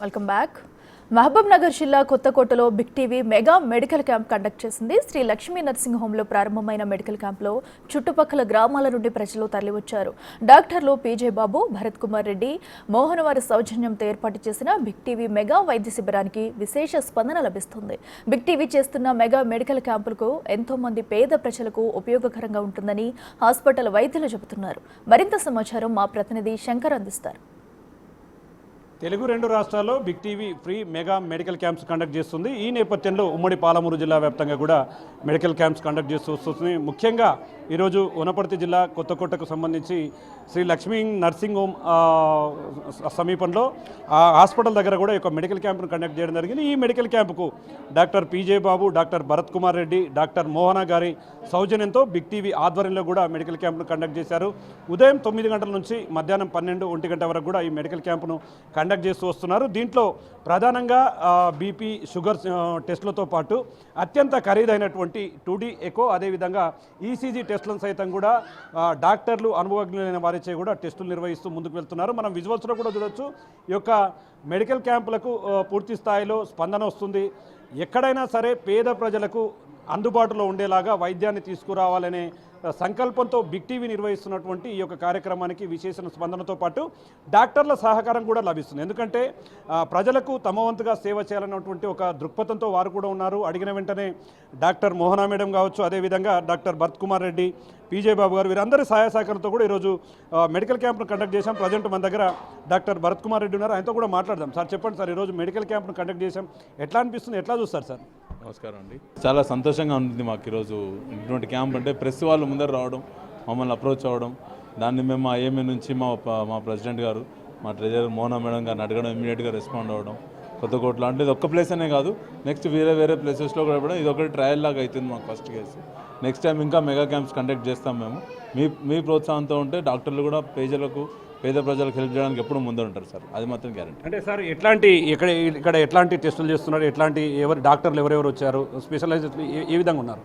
Welcome back. Mahbub Nagar జిల్లా కొత్తకోటలో big TV mega medical camp conduct చేసింది. శ్రీ లక్ష్మీ నర్సింగ్ హోంలో ప్రారంభమైన మెడికల్ క్యాంప్లో చుట్టుపక్కల గ్రామాల నుండి ప్రజలు తరలివచ్చారు. డాక్టర్లు పీజే బాబు, భరత్ కుమార్ రెడ్డి, మోహన్ వారి సౌజన్యంతో ఏర్పాటు చేసిన బిగ్ టీవీ మెగా వైద్య శిబిరానికి విశేష స్పందన లభిస్తుంది. బిగ్ టీవీ చేస్తున్న మెగా మెడికల్ క్యాంపులకు ఎంతో మంది పేద ప్రజలకు ఉపయోగకరంగా ఉంటుందని హాస్పిటల్ వైద్యులు చెబుతున్నారు. మరింత సమాచారం మా ప్రతినిధి శంకర్ అందిస్తారు. తెలుగు రెండు రాష్ట్రాల్లో big TV free mega medical camps conduct చేస్తుంది. ఈ నేపథ్యంలో ఉమ్మడి పాలమూరు జిల్లా వ్యాప్తంగా కూడా మెడికల్ క్యాంప్స్ కండక్ట్ చేస్తూ వస్తుంది. ముఖ్యంగా ఈరోజు వనపర్తి జిల్లా కొత్తకోటకు సంబంధించి శ్రీ లక్ష్మీ నర్సింగ్ హోమ్ సమీపంలో హాస్పిటల్ దగ్గర కూడా ఒక మెడికల్ క్యాంప్ను కండక్ట్ చేయడం జరిగింది. ఈ మెడికల్ క్యాంపుకు డాక్టర్ పీజే బాబు, డాక్టర్ భరత్ కుమార్ రెడ్డి, డాక్టర్ మోహన గారి సౌజన్యంతో బిగ్ టీవీ ఆధ్వర్యంలో కూడా మెడికల్ క్యాంప్ను కండక్ట్ చేశారు. ఉదయం 9 గంటల నుంచి మధ్యాహ్నం 12-1 గంట వరకు కూడా ఈ మెడికల్ క్యాంపును కండక్ట్ చేస్తూ వస్తున్నారు. దీంట్లో ప్రధానంగా బీపీ, షుగర్ టెస్టులతో పాటు అత్యంత ఖరీదైనటువంటి 2D ఎకో, అదేవిధంగా ఈసీజీ టెస్టులను సైతం కూడా డాక్టర్లు, అనుభవజ్ఞులైన వారిచే కూడా టెస్టులు నిర్వహిస్తూ ముందుకు వెళ్తున్నారు. మనం విజువల్స్లో కూడా చూడొచ్చు. ఈ యొక్క మెడికల్ క్యాంపులకు పూర్తి స్థాయిలో స్పందన వస్తుంది. ఎక్కడైనా సరే పేద ప్రజలకు అందుబాటులో ఉండేలాగా వైద్యాన్ని తీసుకురావాలనే సంకల్పంతో బిగ్ టీవీ నిర్వహిస్తున్నటువంటి ఈ యొక్క కార్యక్రమానికి విశేష స్పందనతో పాటు డాక్టర్ల సహకారం కూడా లభిస్తుంది. ఎందుకంటే ప్రజలకు తమ వంతుగా సేవ చేయాలన్నటువంటి ఒక దృక్పథంతో వారు కూడా ఉన్నారు. అడిగిన వెంటనే డాక్టర్ మోహనా మేడం కావచ్చు, అదేవిధంగా డాక్టర్ భరత్ కుమార్ రెడ్డి, పీజే బాబు గారు, వీరందరి సహాయ సహకారంతో కూడా ఈరోజు మెడికల్ క్యాంప్ను కండక్ట్ చేశాం. ప్రజెంట్ మన దగ్గర డాక్టర్ భరత్ కుమార్ రెడ్డి ఉన్నారు. ఆయనతో కూడా మాట్లాడదాం. సార్ చెప్పండి సార్, ఈరోజు మెడికల్ క్యాంప్ను కండక్ట్ చేశాం, ఎట్లా అనిపిస్తుంది, ఎట్లా చూస్తారు సార్? నమస్కారం అండి. చాలా సంతోషంగా ఉంటుంది మాకు ఈరోజు ఇటువంటి క్యాంప్. అంటే ప్రెస్ వాళ్ళు ముందర రావడం, మమ్మల్ని అప్రోచ్ అవ్వడం, దాన్ని మేము ఐఎంఏ నుంచి మా ప్రెసిడెంట్ గారు, మా ట్రెజరర్ మోహనా మేడం గారిని అడగడం, ఇమీడియట్గా రెస్పాండ్ అవ్వడం. కొత్తకోటలో అంటే ఇది ఒక్క ప్లేస్ అనే కాదు, నెక్స్ట్ వేరే ప్లేసెస్లో కూడా ఇవ్వడం. ఇది ఒకటి ట్రయల్ లాగా అవుతుంది మాకు ఫస్ట్ కేసు. నెక్స్ట్ టైం ఇంకా మెగా క్యాంప్స్ కండక్ట్ చేస్తాం మేము. మీ ప్రోత్సాహంతో ఉంటే డాక్టర్లు కూడా పేద ప్రజలకు హెల్ప్ చేయడానికి ఎప్పుడు ముందు ఉంటారు సార్, అది మాత్రం గ్యారెంటీ. అంటే సార్ ఇక్కడ ఎట్లాంటి టెస్టులు చేస్తున్నారు, డాక్టర్లు ఎవరెవరు వచ్చారు, స్పెషలైజేషన్ ఏ విధంగా ఉన్నారు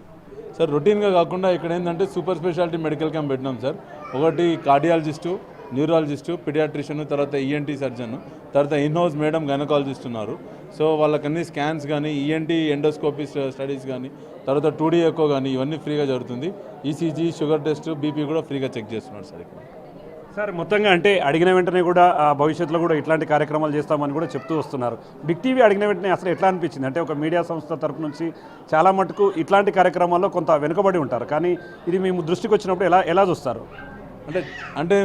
సార్? రొటీన్గా కాకుండా ఇక్కడ ఏంటంటే సూపర్ స్పెషాలిటీ మెడికల్ క్యాంప్ పెట్టినాం సార్. ఒకటి కార్డియాలజిస్టు, న్యూరాలజిస్టు, పిడియాట్రిషియన్, తర్వాత ఈఎన్టీ సర్జన్, తర్వాత ఇన్హౌస్ మేడం గైనకాలజిస్ట్ ఉన్నారు. సో వాళ్ళకన్నీ స్కాన్స్ కానీ, ఈఎన్టీ ఎండోస్కోపీ స్టడీస్ కానీ, తర్వాత 2D ఎకో కానీ ఇవన్నీ ఫ్రీగా జరుగుతుంది. ఈసీజీ, షుగర్ టెస్ట్, బీపీ కూడా ఫ్రీగా చెక్ చేస్తున్నారు సార్ ఇక్కడ. సార్ మొత్తంగా అంటే అడిగిన వెంటనే కూడా భవిష్యత్తులో కూడా ఇట్లాంటి కార్యక్రమాలు చేస్తామని కూడా చెప్తూ వస్తున్నారు. బిగ్ టీవీ అడిగిన వెంటనే అసలు ఎట్లా అనిపించింది? అంటే ఒక మీడియా సంస్థ తరపు నుంచి చాలా మటుకు ఇట్లాంటి కార్యక్రమాల్లో కొంత వెనుకబడి ఉంటారు, కానీ ఇది మీ దృష్టికి వచ్చినప్పుడు ఎలా చూస్తారు? అంటే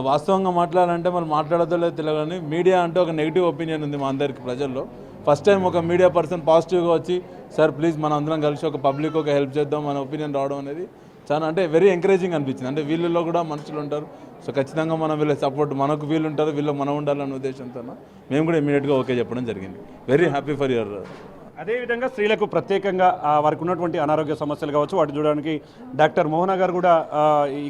వాస్తవంగా మాట్లాడాలంటే మనం మాట్లాడదో లేదో తెలియదు, కానీ మీడియా అంటే ఒక నెగిటివ్ ఒపీనియన్ ఉంది మా అందరికి ప్రజల్లో. ఫస్ట్ టైం ఒక మీడియా పర్సన్ పాజిటివ్గా వచ్చి సార్ ప్లీజ్ మనం అందరం కలిసి ఒక పబ్లిక్ ఒక హెల్ప్ చేద్దాం మన ఒపీనియన్ రావడం అనేది చాలా అంటే వెరీ ఎంకరేజింగ్ అనిపించింది. అంటే వీళ్ళలో కూడా మనుషులు ఉంటారు, సో ఖచ్చితంగా మనం వీళ్ళ సపోర్ట్, మనకు వీళ్ళు ఉంటారు, వీళ్ళు మనం ఉండాలన్న ఉద్దేశంతో మేము కూడా ఇమీడియట్గా ఓకే చెప్పడం జరిగింది. Very happy for your. అదేవిధంగా స్త్రీలకు ప్రత్యేకంగా వారికి ఉన్నటువంటి అనారోగ్య సమస్యలు కావచ్చు, వాటి చూడడానికి డాక్టర్ మోహనా గారు కూడా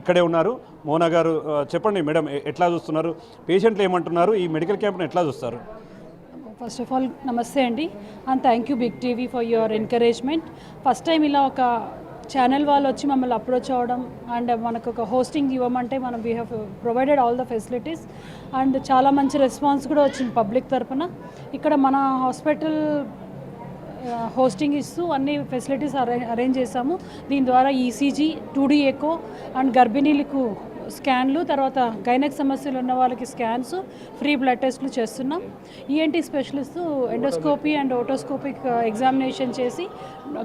ఇక్కడే ఉన్నారు. మోహనా గారు చెప్పండి మేడం, ఎట్లా చూస్తున్నారు, పేషెంట్లు ఏమంటున్నారు, ఈ మెడికల్ క్యాంప్ను ఎట్లా చూస్తారు? ఫస్ట్ ఆఫ్ ఆల్ నమస్తే అండి, and thank you big TV for your encouragement. First time ఇలా ఒక ఛానల్ వాళ్ళు వచ్చి మమ్మల్ని అప్రోచ్ అవ్వడం అండ్ మనకు ఒక హోస్టింగ్ ఇవ్వమంటే మనం we have provided all the facilities and చాలా మంచి రెస్పాన్స్ కూడా వచ్చింది పబ్లిక్ తరఫున. ఇక్కడ మన హాస్పిటల్ హోస్టింగ్ ఇస్తూ అన్ని ఫెసిలిటీస్ అరేంజ్ చేశాము. దీని ద్వారా ఈసీజీ, 2D ఎకో అండ్ గర్భిణీలకు స్కాన్లు, తర్వాత గైనక్ సమస్యలు ఉన్న వాళ్ళకి స్కాన్స్, ఫ్రీ బ్లడ్ టెస్ట్లు చేస్తున్నాం. ENT specialist endoscopy and otoscopic examination చేసి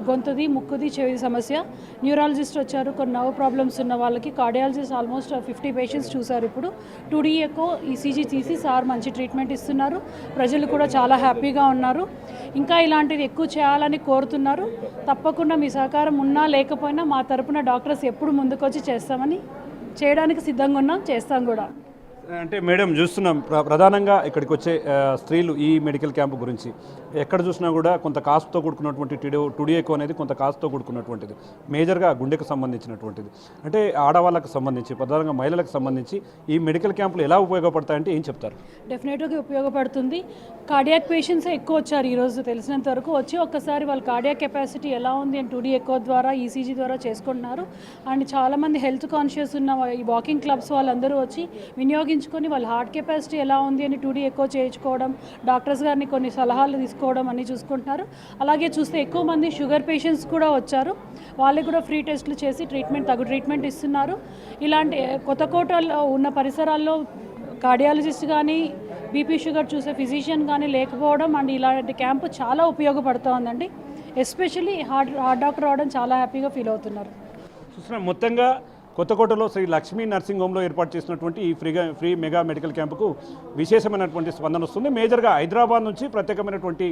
గొంతుది, ముక్కుది, చెవి సమస్య. న్యూరాలజిస్ట్ వచ్చారు, కొన్ని నర్వ్ ప్రాబ్లమ్స్ ఉన్న వాళ్ళకి. కార్డియాలజిస్ట్ ఆల్మోస్ట్ 50 పేషెంట్స్ చూశారు. ఇప్పుడు 2D ఎకో, ఈసీజీ తీసి సార్ మంచి ట్రీట్మెంట్ ఇస్తున్నారు. ప్రజలు కూడా చాలా హ్యాపీగా ఉన్నారు. ఇంకా ఇలాంటిది ఎక్కువ చేయాలని కోరుతున్నారు. తప్పకుండా మీ సహకారం ఉన్నా లేకపోయినా మా తరపున డాక్టర్స్ ఎప్పుడు ముందుకొచ్చి చేయడానికి సిద్ధంగా ఉన్నాం, చేస్తాం కూడా. అంటే మేడం చూస్తున్నాం ప్రధానంగా ఇక్కడికి వచ్చే స్త్రీలు ఈ మెడికల్ క్యాంప్ గురించి ఎక్కడ చూసినా కూడా కొంత కాస్ట్తో కూడుకున్నటువంటి 2D ఎకో అనేది కొంత కాస్ట్తో కూడుకున్నటువంటిది, మేజర్గా గుండెకు సంబంధించినటువంటిది. అంటే ఆడవాళ్ళకు సంబంధించి, ప్రధానంగా మహిళలకు సంబంధించి ఈ మెడికల్ క్యాంపులు ఎలా ఉపయోగపడతాయంటే ఏం చెప్తారు? డెఫినెట్గా ఉపయోగపడుతుంది. కార్డియాక్ పేషెంట్స్ ఎక్కువ వచ్చారు ఈరోజు తెలిసినంత వరకు. వచ్చి ఒక్కసారి వాళ్ళ కార్డియాక్ కెపాసిటీ ఎలా ఉంది అని 2D ఎకో ద్వారా, ఈసీజీ ద్వారా చేసుకుంటున్నారు. అండ్ చాలామంది హెల్త్ కాన్షియస్ ఉన్న ఈ వాకింగ్ క్లబ్స్ వాళ్ళందరూ వచ్చి వినియోగించుకుంటున్నారు. చేయించుకొని వాళ్ళ హార్ట్ కెపాసిటీ ఎలా ఉంది అని 2D ఎకో చేయించుకోవడం, డాక్టర్స్ గారిని కొన్ని సలహాలు తీసుకోవడం అన్నీ చూసుకుంటున్నారు. అలాగే చూస్తే ఎక్కువ మంది షుగర్ పేషెంట్స్ కూడా వచ్చారు. వాళ్ళకి కూడా ఫ్రీ టెస్టులు చేసి తగు ట్రీట్మెంట్ ఇస్తున్నారు. ఇలాంటి కొత్తకోటలో ఉన్న పరిసరాల్లో కార్డియాలజిస్ట్ కానీ బీపీ షుగర్ చూసే ఫిజిషియన్ కానీ లేకపోవడం అండ్ ఇలాంటి క్యాంపు చాలా ఉపయోగపడుతోందండి. ఎస్పెషల్లీ హార్ట్ డాక్టర్ రావడం చాలా హ్యాపీగా ఫీల్ అవుతున్నారు. చూసిన మొత్తంగా కొత్తకోటలో శ్రీ లక్ష్మీ నర్సింగ్ హోమ్లో ఏర్పాటు చేసినటువంటి ఈ ఫ్రీ మెగా మెడికల్ క్యాంపుకు విశేషమైనటువంటి స్పందన వస్తుంది. మేజర్గా హైదరాబాద్ నుంచి ప్రత్యేకమైనటువంటి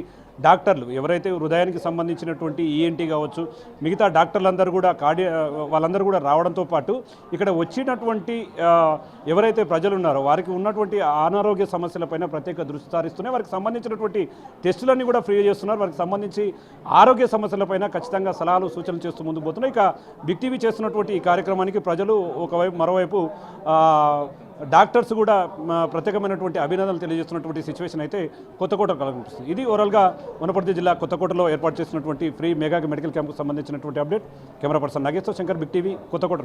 డాక్టర్లు ఎవరైతే హృదయానికి సంబంధించినటువంటి ఈఎన్టీ కావచ్చు, మిగతా డాక్టర్లందరూ కూడా వాళ్ళందరూ కూడా రావడంతో పాటు ఇక్కడ వచ్చినటువంటి ఎవరైతే ప్రజలు ఉన్నారో వారికి ఉన్నటువంటి అనారోగ్య సమస్యలపైన ప్రత్యేక దృష్టి సారిస్తున్నాయి. వారికి సంబంధించినటువంటి టెస్టులన్నీ కూడా ఫ్రీ చేస్తున్నారు. వారికి సంబంధించి ఆరోగ్య సమస్యలపైన ఖచ్చితంగా సలహాలు సూచనలు చేస్తూ ముందుకు పోతున్నాయి. ఇక బిగ్ టీవీ చేస్తున్నటువంటి ఈ కార్యక్రమానికి ప్రజలు ఒకవైపు మరోవైపు డాక్టర్స్ కూడా ప్రత్యేకమైనటువంటి అభినందనలు తెలియజేస్తున్నటువంటి సిచ్యువేషన్ అయితే కొత్తకోట కనిపిస్తుంది. ఇది ఓవరాల్గా వనపర్తి జిల్లా కొత్తకోటలో ఏర్పాటు చేసినటువంటి ఫ్రీ మెగా మెడికల్ క్యాంప్కు సంబంధించినటువంటి update. Camera person Nageshwar Shankar, big TV, Kothakota.